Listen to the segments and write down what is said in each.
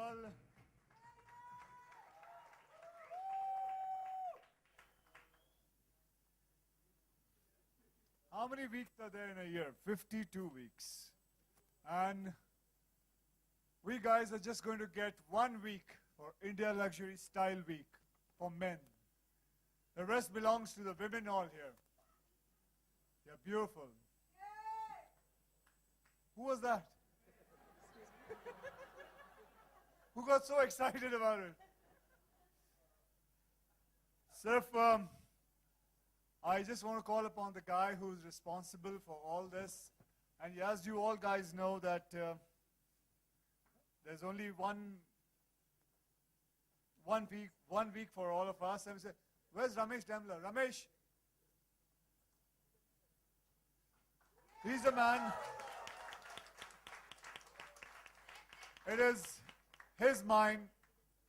Well, how many weeks are there in a year? 52 weeks. And we guys are just going to get 1 week for India Luxury Style Week for men. The rest belongs to the women all here. They're beautiful. Who was that? Who got so excited about it? Sirf, I just want to call upon the guy who's responsible for all this. And as you all guys know that there's only one week for all of us. And we say, where's Ramesh Dembler? Ramesh! He's the man. It is his mind,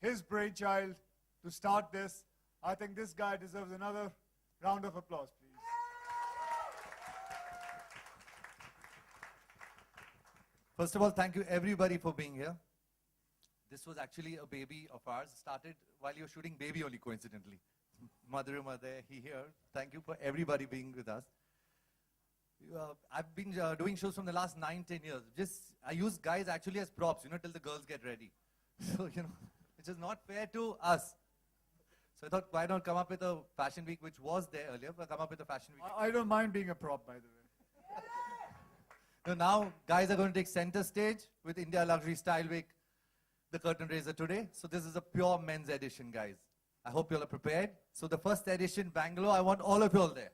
his brainchild to start this. I think this guy deserves another round of applause, please. First of all, thank you everybody for being here. This was actually a baby of ours. Started while you were shooting Baby only, coincidentally. Mother, he here. Thank you for everybody being with us. I've been doing shows from the last 9-10 years. I use guys actually as props, till the girls get ready. So, which is not fair to us. So I thought, why not come up with a fashion week, which was there earlier, but come up with a fashion week. I don't mind being a prop, by the way. So now, guys are going to take center stage with India Luxury Style Week, the curtain raiser today. So this is a pure men's edition, guys. I hope you all are prepared. So the first edition, Bangalore, I want all of you all there.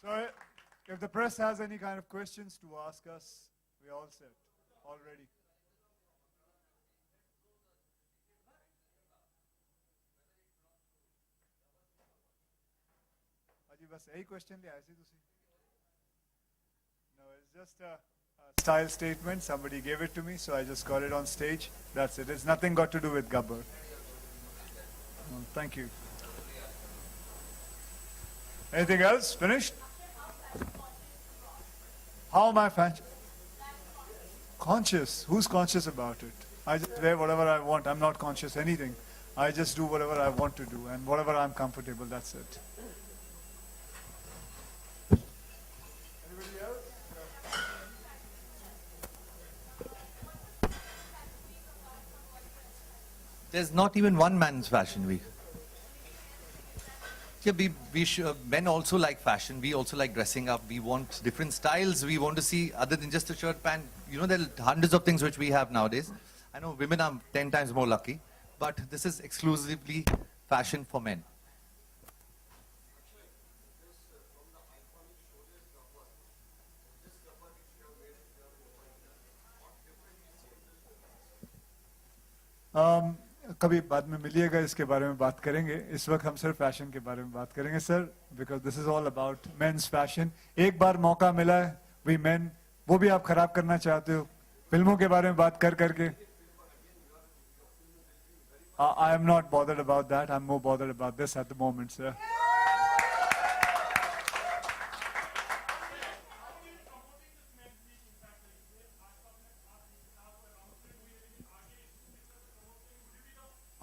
So if the press has any kind of questions to ask us, we're all set, all ready. Aji, bas yahi question le aise tusi? No, it's just a style statement. Somebody gave it to me, so I just got it on stage. That's it. It's nothing got to do with Gabbar. Thank you. Anything else? Finished? How am I conscious? Who's conscious about it? I just wear whatever I want. I'm not conscious anything. I just do whatever I want to do and whatever I'm comfortable, that's it. Anybody else? There's not even one man's fashion week. Yeah, men also like fashion. We also like dressing up. We want different styles. We want to see other than just a shirt, pant. There are hundreds of things which we have nowadays. I know women are 10 times more lucky, but this is exclusively fashion for men. कभी बाद में मिलिएगा इसके बारे में बात करेंगे इस वक्त हम सिर्फ फैशन के बारे में बात करेंगे sir because this is all about mains fashion एक बार मौका मिला है वी मेन वो भी आप खराब करना चाहते हो फिल्मों के बारे में बात करके I am not bothered about that I am more bothered about this at the moment sir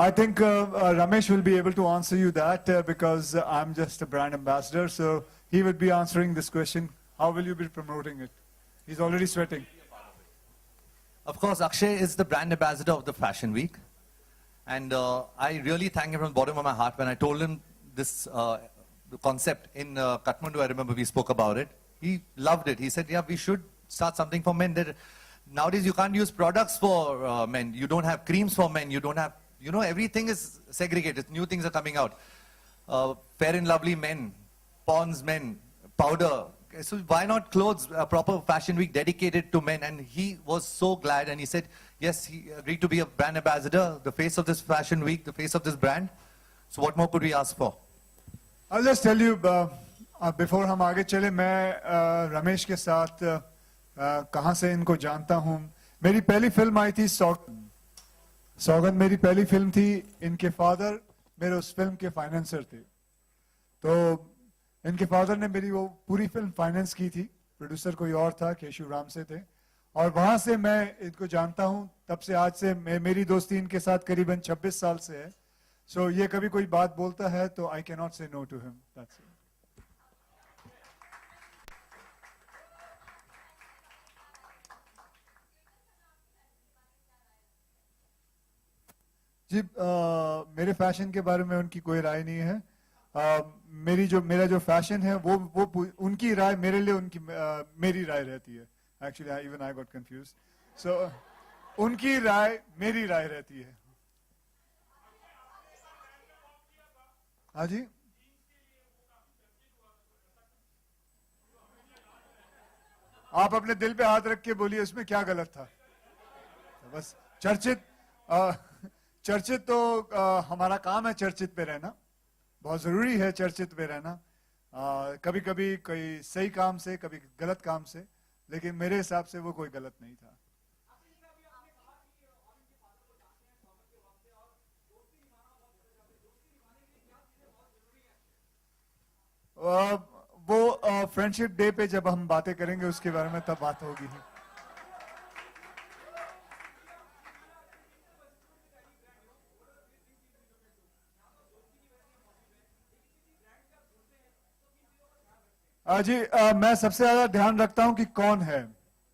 I think Ramesh will be able to answer you that because I'm just a brand ambassador, so he would be answering this question. How will you be promoting it? He's already sweating. Of course, Akshay is the brand ambassador of the Fashion Week. And I really thank him from the bottom of my heart when I told him this concept in Kathmandu. I remember we spoke about it. He loved it. He said, yeah, we should start something for men. Nowadays, you can't use products for men. You don't have creams for men. You don't have... everything is segregated. New things are coming out. Fair and Lovely men, Pond's men, powder. So why not clothes, a proper fashion week dedicated to men? And he was so glad and he said, yes, he agreed to be a brand ambassador, the face of this fashion week, the face of this brand. So what more could we ask for? I'll just tell you, before हम आगे चले, मैं रमेश के साथ कहाँ से इनको जानता हूँ. मेरी पहली फिल्म आई थी सौगंध मेरी पहली फिल्म थी इनके फादर मेरे उस फिल्म के फाइनेंसर थे तो इनके फादर ने मेरी वो पूरी फिल्म फाइनेंस की थी प्रोड्यूसर कोई और था, केशु राम से थे, और वहां से मैं इनको जानता हूं। तब से आज से मेरी दोस्ती इनके साथ करीबन 26 साल से है। सो ये कभी कोई बात बोलता है तो I can not say no to him, that's it. जी मेरे फैशन के बारे में उनकी कोई राय नहीं है। मेरा जो फैशन है वो उनकी राय मेरे लिए उनकी मेरी राय रहती है। Actually even I got confuse. So उनकी राय मेरी राय रहती है। हाँ जी, आप अपने दिल पे हाथ रख के बोलिए उसमें क्या गलत था। बस चर्चित चर्चित तो हमारा काम है, चर्चित पे रहना बहुत जरूरी है, चर्चित पे रहना। कभी कभी कोई सही काम से, कभी गलत काम से, लेकिन मेरे हिसाब से वो कोई गलत नहीं था। वो फ्रेंडशिप डे पे जब हम बातें करेंगे उसके बारे में, तब बात होगी। जी मैं सबसे ज्यादा ध्यान रखता हूं कि कौन है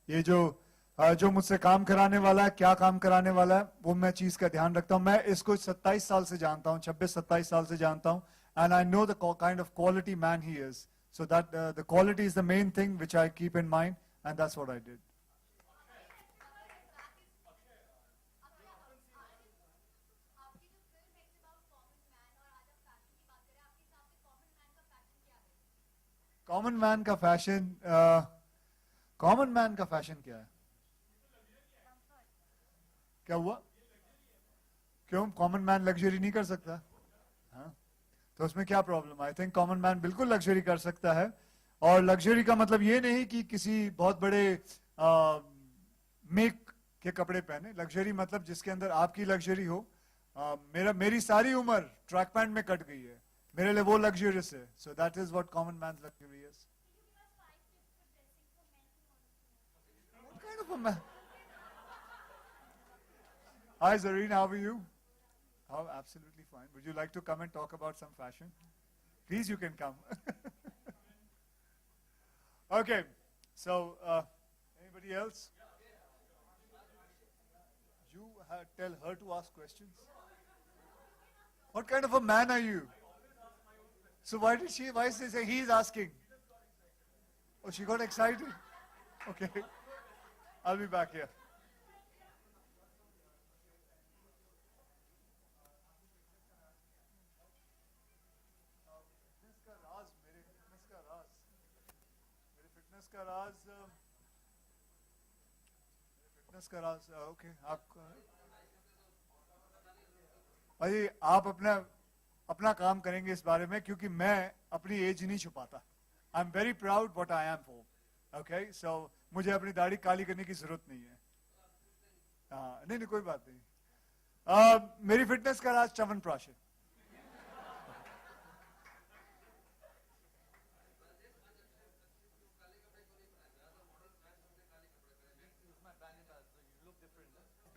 ये जो मुझसे काम कराने वाला है, क्या काम कराने वाला है, वो मैं चीज का ध्यान रखता हूं। मैं इसको 27 साल से जानता हूं, 26-27 साल से जानता हूं, and I know the kind of quality man he is, so that the quality is the main thing which I keep in mind, and that's what I did. Common man का फैशन, कॉमन मैन का fashion क्या है? क्या हुआ? क्यों common man luxury नहीं कर सकता? हाँ, तो उसमें क्या problem? I think common man बिल्कुल लग्जरी कर सकता है। और लग्जरी का मतलब ये नहीं कि किसी बहुत बड़े मेक के कपड़े पहने। लग्जरी मतलब जिसके अंदर आपकी लग्जरी हो। मेरी सारी उम्र ट्रैक पैंट में कट गई है, मेरे लिए वो लग्जरियस है। So that is what common man luxury is. What kind of a man? Hi Zareen, how are you? Oh, absolutely fine. Would you like to come and talk about some fashion? Please, you can come. Okay, so anybody else? You tell her to ask questions. What kind of a man are you? So why did she? Why is she say he's asking? Oh, she got excited. Okay, I'll be back here. Fitness का राज okay. भाई आप अपना अपना काम करेंगे इस बारे में, क्योंकि मैं अपनी एज नहीं छुपाता। I am very proud what I am for. Okay, so मुझे अपनी दाढ़ी काली करने की जरूरत नहीं है। हाँ, नहीं नहीं कोई बात नहीं। मेरी फिटनेस का राज च्यवनप्राश है।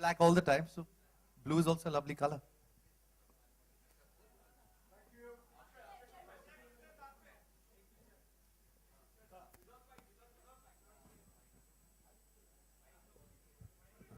Black all the time, so blue is also a lovely color.